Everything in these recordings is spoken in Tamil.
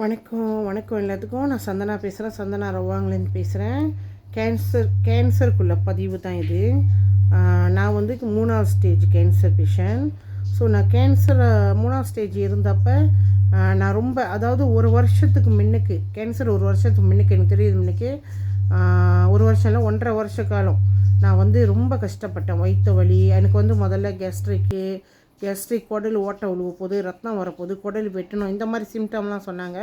வணக்கம் வணக்கம் எல்லாத்துக்கும். நான் சந்தனா பேசுகிறேன். சந்தனா ரவாங்கலேருந்து பேசுகிறேன். கேன்சருக்குள்ள பதிவு தான் இது. நான் வந்து 3வது ஸ்டேஜ் கேன்சர் பேஷண்ட். ஸோ நான் கேன்சர் 3வது ஸ்டேஜ் இருந்தப்போ நான் ரொம்ப, அதாவது ஒரு வருஷத்துக்கு முன்னுக்கு, கேன்சர் ஒரு வருஷத்துக்கு முன்னுக்கு எனக்கு தெரியுது, முன்னுக்கு ஒரு வருஷம் இல்லை 1.5 வருஷ காலம் நான் வந்து ரொம்ப கஷ்டப்பட்டேன். வயிற்று வலி எனக்கு வந்து முதல்ல கேஸ்ட்ரிக் குடல் ஓட்டை விழுவ போது, ரத்தம் வரப்போகுது, குடல் வெட்டணும், இந்த மாதிரி சிம்டம்லாம் சொன்னாங்க.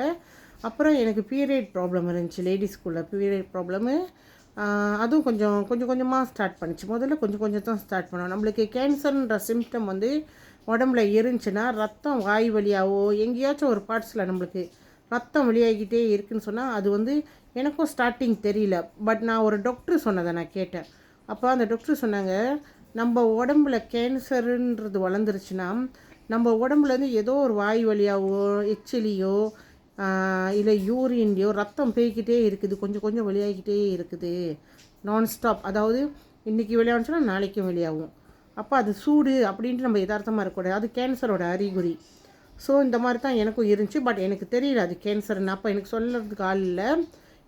அப்புறம் எனக்கு பீரியட் ப்ராப்ளம் இருந்துச்சு, லேடிஸ்குள்ளே பீரியட் ப்ராப்ளமு. அதுவும் கொஞ்சம் கொஞ்சமாக ஸ்டார்ட் பண்ணிச்சு. முதல்ல கொஞ்சம் தான் ஸ்டார்ட் பண்ணோம். நம்மளுக்கு கேன்சர்ன்ற சிம்டம் வந்து உடம்புல இருந்துச்சுன்னா ரத்தம் வாய் வழியாவோ எங்கேயாச்சும் ஒரு பார்ட்ஸில் நம்மளுக்கு ரத்தம் வெளியாகிக்கிட்டே இருக்குதுன்னு சொன்னால் அது வந்து எனக்கும் ஸ்டார்டிங் தெரியல. பட் நான் ஒரு டாக்டர் சொன்னதை நான் கேட்டேன். அப்போ அந்த டாக்டர் சொன்னாங்க, நம்ம உடம்புல கேன்சருன்றது வளர்ந்துருச்சுன்னா நம்ம உடம்புலேருந்து ஏதோ ஒரு வாய் வழியாவோ எச்சிலியோ இல்லை யூரின்லையோ ரத்தம் பேய்கிட்டே இருக்குது, கொஞ்சம் வெளியாகிக்கிட்டே இருக்குது நான்ஸ்டாப். அதாவது இன்றைக்கி வெளியாகணுச்சுன்னா நாளைக்கும் வெளியாகும். அப்போ அது சூடு அப்படின்ட்டு நம்ம யதார்த்தமாக இருக்கக்கூடாது, அது கேன்சரோட அறிகுறி. ஸோ இந்த மாதிரி தான் எனக்கும் இருந்துச்சு. பட் எனக்கு தெரியல அது கேன்சர்னு. அப்போ எனக்கு சொல்கிறதுக்கு ஆள் இல்லை,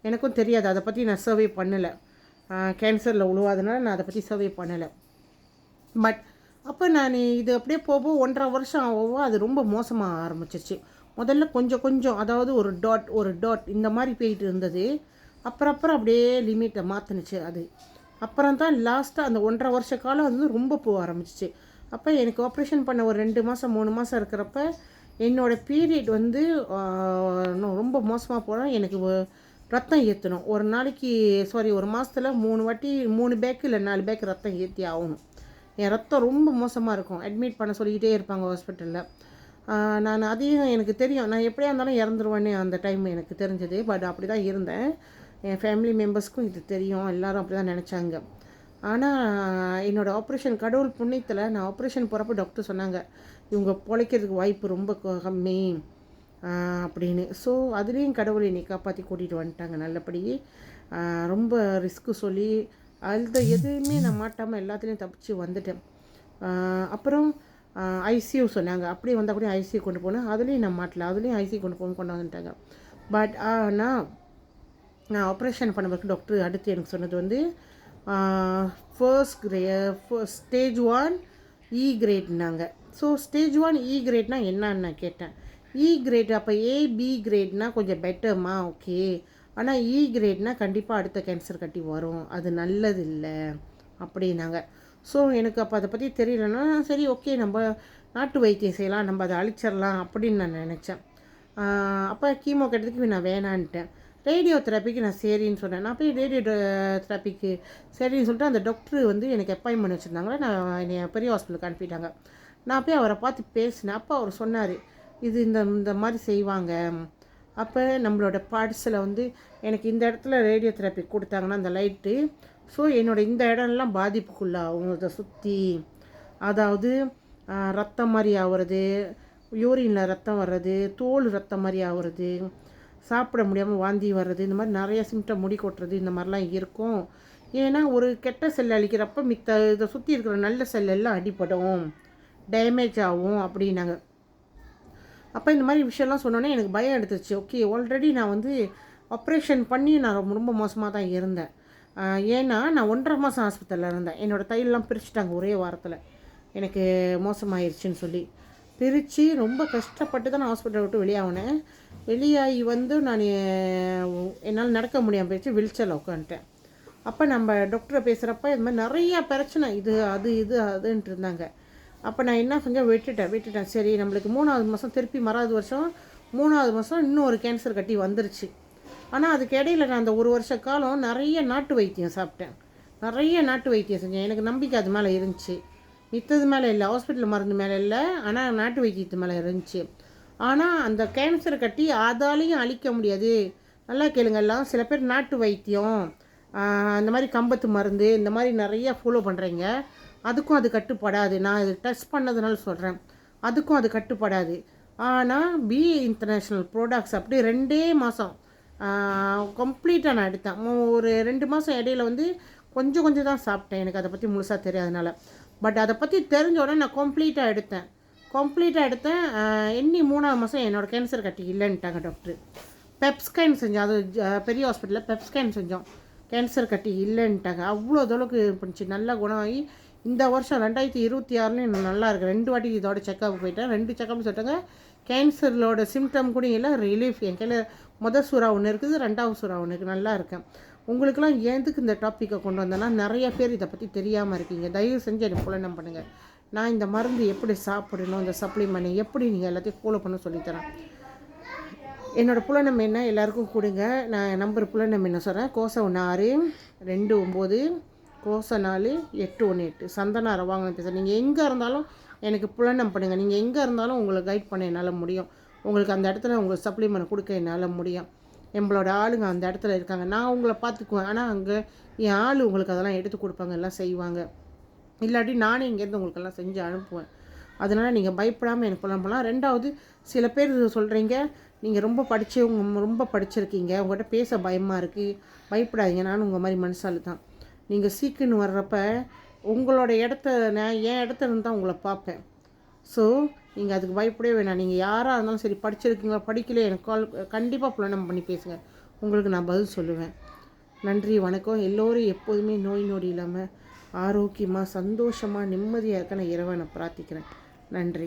எனக்கும் தெரியாது, அதை பற்றி நான் சர்வே பண்ணலை. கேன்சரில் உழுவாதனால நான் அதை பற்றி சர்வே பண்ணலை. பட் அப்போ நான் இது அப்படியே போக 1.5 வருஷம் ஆகவும் அது ரொம்ப மோசமாக ஆரம்பிச்சிருச்சு. முதல்ல கொஞ்சம், அதாவது ஒரு டாட் இந்த மாதிரி போயிட்டு இருந்தது. அப்புறம் அப்படியே லிமிட்டை மாற்றினுச்சு அது. அப்புறம் தான் லாஸ்ட்டாக அந்த 1.5 வருஷ காலம் வந்து ரொம்ப போக ஆரம்பிச்சிச்சு. அப்போ எனக்கு ஆப்ரேஷன் பண்ண ஒரு 2 மாதம் 3 மாதம் இருக்கிறப்ப என்னோடய பீரியட் வந்து ரொம்ப மோசமாக போனால் எனக்கு ரத்தம் ஏற்றணும். ஒரு மாதத்தில் 3 வாட்டி 3 பேக்கு இல்லை 4 பேக்கு ரத்தம் ஏற்றி ஆகணும். என் ரத்தம் ரொம்ப மோசமாக இருக்கும். அட்மிட் பண்ண சொல்லிக்கிட்டே இருப்பாங்க ஹாஸ்பிட்டலில். நான் அதையும் எனக்கு தெரியும், நான் எப்படியா இருந்தாலும் இறந்துருவேன்னு அந்த டைம் எனக்கு தெரிஞ்சது. பட் அப்படி தான் இருந்தேன். என் ஃபேமிலி மெம்பர்ஸ்க்கும் இது தெரியும், எல்லோரும் அப்படி தான் நினச்சாங்க. ஆனால் என்னோடய ஆப்ரேஷன் கடவுள் புண்ணியத்தில் நான் ஆப்ரேஷன் போகிறப்ப டாக்டர் சொன்னாங்க, இவங்க பிழைக்கிறதுக்கு வாய்ப்பு ரொம்ப கம்மி அப்படின்னு. ஸோ அதுலேயும் கடவுள் என்னை காப்பாற்றி கூட்டிகிட்டு வந்துட்டாங்க நல்லபடி. ரொம்ப ரிஸ்க்கு சொல்லி அந்த எதுவுமே நான் மாட்டாமல் எல்லாத்துலேயும் தப்பிச்சு வந்துட்டேன். அப்புறம் ஐசியூ சொன்னாங்க, அப்படியே வந்தால் கூட ஐசியூ கொண்டு போனேன், அதுலேயும் நான் மாட்டல, அதுலேயும் ஐசியூ கொண்டு வந்துட்டாங்க. பட் நான் ஆப்ரேஷன் பண்ண பிறகு டாக்டர் அடுத்து எனக்கு சொன்னது வந்து ஸ்டேஜ் 1 இ கிரேட்னாங்க. ஸோ ஸ்டேஜ் 1 இ கிரேட்னா என்னன்னு நான் கேட்டேன். இ கிரேட் அப்போ ஏபி கிரேட்னா கொஞ்சம் பெட்டர்மா, ஓகே. ஆனால் இ கிரேட்னா கண்டிப்பாக அடுத்த கேன்சர் கட்டி வரும், அது நல்லது இல்லை அப்படின்னாங்க. ஸோ எனக்கு அப்போ அதை பற்றி தெரியலன்னா சரி ஓகே, நம்ம நாட்டு வைத்தியம் செய்யலாம், நம்ம அதை அழிச்சிடலாம் அப்படின்னு நான் நினச்சேன். அப்போ கீமோ கட்டுறதுக்கு நான் வேணான்ட்டேன். ரேடியோ தெரப்பிக்கு நான் சரின்னு சொன்னேன். நான் போய் ரேடியோ தெரப்பிக்கு சரின்னு சொல்லிட்டு அந்த டாக்டர் வந்து எனக்கு அப்பாயின்மெண்ட் வச்சுருந்தாங்களே, நான் என்னை பெரிய ஹாஸ்பிட்டலுக்கு அனுப்பிட்டாங்க. நான் போய் அவரை பார்த்து பேசினேன். அப்போ அவர் சொன்னார், இது இந்த மாதிரி செய்வாங்க. அப்போ நம்மளோட பார்ட்ஸில் வந்து எனக்கு இந்த இடத்துல ரேடியோ தெரப்பி கொடுத்தாங்கன்னா அந்த லைட்டு, ஸோ என்னோடய இந்த இடம்லாம் பாதிப்புக்குள்ளாகும். இதை சுற்றி, அதாவது ரத்தம் மாதிரி ஆகிறது, யூரினில் ரத்தம் வர்றது, தோல் ரத்தம் மாதிரி ஆகிறது, சாப்பிட முடியாமல் வாந்தி வர்றது, இந்த மாதிரி நிறைய சிம்டம், முடி கொட்டுறது, இந்த மாதிரிலாம் இருக்கும். ஏன்னா ஒரு கெட்ட செல் அழிக்கிறப்ப இதை சுற்றி இருக்கிற நல்ல செல் எல்லாம் அடிப்படும், டேமேஜ் ஆகும் அப்படின்னாங்க. அப்போ இந்த மாதிரி விஷயம்லாம் சொன்னோன்னே எனக்கு பயம் எடுத்துருச்சு. ஓகே, ஆல்ரெடி நான் வந்து ஆப்ரேஷன் பண்ணி நான் ரொம்ப மோசமாக தான் இருந்தேன். ஏன்னா நான் 1.5 மாதம் ஆஸ்பத்திரியில் இருந்தேன். என்னோடய தையெல்லாம் பிரிச்சுட்டாங்க ஒரே வாரத்தில், எனக்கு மோசமாயிருச்சுன்னு சொல்லி பிரித்து ரொம்ப கஷ்டப்பட்டு தான் நான் ஹாஸ்பிட்டலை விட்டு வெளியாகினேன். வெளியாகி வந்து நான் என்னால் நடக்க முடியாமல் போயிடுச்சு, வீல்சேரில் உட்காந்துட்டேன். அப்போ நம்ம டாக்டரை பேசுகிறப்ப இது மாதிரி நிறையா பிரச்சனை, இது அதுன்ட்டு இருந்தாங்க. அப்போ நான் என்ன செஞ்சேன், விட்டுட்டேன். சரி, நம்மளுக்கு 3வது மாதம் திருப்பி மறாவது வருஷம் 3வது மாதம் இன்னொரு கேன்சர் கட்டி வந்துருச்சு. ஆனால் அதுக்கு இடையில் நான் அந்த 1 வருஷ காலம் நிறைய நாட்டு வைத்தியம் சாப்பிட்டேன், நிறைய நாட்டு வைத்தியம் செஞ்சேன். எனக்கு நம்பிக்கை அது மேலே இருந்துச்சு, மித்தது மேலே இல்லை, ஹாஸ்பிட்டல் மருந்து மேலே இல்லை, ஆனால் நாட்டு வைத்தியத்து மேலே இருந்துச்சு. ஆனால் அந்த கேன்சர் கட்டி அதாலையும் அழிக்க முடியாது. நல்லா கேளுங்கெல்லாம், சில பேர் நாட்டு வைத்தியம் இந்த மாதிரி கம்பத்து மருந்து இந்த மாதிரி நிறையா ஃபாலோ பண்ணுறீங்க, அதுக்கும் அது கட்டுப்படாது. நான் இது டெஸ்ட் பண்ணதுனால சொல்கிறேன், அதுக்கும் அது கட்டுப்படாது. ஆனால் பிஏ இன்டர்நேஷ்னல் ப்ராடக்ட்ஸ் அப்படி 2 மாதம் கம்ப்ளீட்டாக நான் எடுத்தேன். ஒரு 2 மாதம் இடையில வந்து கொஞ்சம் தான் சாப்பிட்டேன், எனக்கு அதை பற்றி முழுசாக தெரியாதனால. பட் அதை பற்றி தெரிஞ்ச உடனே நான் கம்ப்ளீட்டாக எடுத்தேன். கம்ப்ளீட்டாக எடுத்தேன். எண்ணி 3ஆவது மாதம் என்னோடய கேன்சர் கட்டி இல்லைன்ட்டாங்க டாக்டர். பெப்ஸ்கேன் செஞ்சோம், அது பெரிய ஹாஸ்பிட்டலில் பெப்ஸ்கேன் செஞ்சோம், கேன்சர் கட்டி இல்லைன்ட்டாங்க. அவ்வளோ அளவுக்கு பண்ணிச்சு, நல்லா குணமாகி இந்த வருஷம் 2026 நல்லா இருக்குது. 2 வாட்டி இதோட செக்கப் போயிட்டேன். 2 செக்கப் சொல்லிட்டாங்க. கேன்சரோட சிம்டம் கூட இல்லை, ரிலீஃப். என் கையில் மொதல் சூறா ஒன்று இருக்குது, 2வது சூறா ஒன்று இருக்குது. நல்லா இருக்கேன். உங்களுக்கெல்லாம் எதுக்கு இந்த டாப்பிக்கை கொண்டு வந்தேன்னா, நிறைய பேர் இதை பற்றி தெரியாமல் இருக்கீங்க. தயவு செஞ்சு எனக்கு புலனம் பண்ணுங்கள். நான் இந்த மருந்து எப்படி சாப்பிடணும், இந்த சப்ளிமெண்ட் எப்படி நீங்கள் எல்லாத்தையும் ஃபாலோ பண்ண சொல்லித்தரேன். என்னோடய புலனம் என்ன எல்லாேருக்கும் கொடுங்க. நான் நம்பர் புலனம் என்ன சொல்கிறேன். கோசம் 6 29 கோசம் 4 818 சந்தனா ரவாங்கன்னு பேசுகிறேன். நீங்கள் எங்கே இருந்தாலும் எனக்கு புலனம் பண்ணுங்கள். நீங்கள் எங்கே இருந்தாலும் உங்களை கைட் பண்ண என்னால் முடியும். உங்களுக்கு அந்த இடத்துல உங்களுக்கு சப்ளிமெண்ட் கொடுக்க என்னால் முடியும். நம்மளோட ஆளுங்க அந்த இடத்துல இருக்காங்க. நான் உங்களை பார்த்துக்குவேன். ஆனால் அங்கே என் ஆள் உங்களுக்கு அதெல்லாம் எடுத்து கொடுப்பாங்க, எல்லாம் செய்வாங்க. இல்லாட்டி நானே இங்கேருந்து உங்களுக்கெல்லாம் செஞ்சு அனுப்புவேன். அதனால் நீங்கள் பயப்படாமல் எனக்கு புலன் பண்ணலாம். 2வது, சில பேர் சொல்கிறீங்க நீங்கள் ரொம்ப படிச்சிருக்கீங்க, உங்கள்கிட்ட பேச பயமாக இருக்குது. பயப்படாதீங்க, நானும் உங்கள் மாதிரி மனுஷாலு தான். நீங்கள் சீக்குன்னு வர்றப்ப உங்களோட இடத்த நான் என் இடத்துல இருந்து தான் உங்களை பார்ப்பேன். ஸோ நீங்கள் அதுக்கு பயப்படவே வேணாம். நீங்கள் யாராக இருந்தாலும் சரி, படிச்சிருக்கீங்களா படிக்கல, எனக்கு கால் கண்டிப்பாக புலனம் பண்ணி பேசுங்க. உங்களுக்கு நான் பதில் சொல்லுவேன். நன்றி, வணக்கம். எல்லோரும் எப்போதுமே நோய் நொடி இல்லாமல் ஆரோக்கியமாக சந்தோஷமாக நிம்மதியாக இருக்க நான் இறைவனை பிரார்த்திக்கிறேன். நன்றி.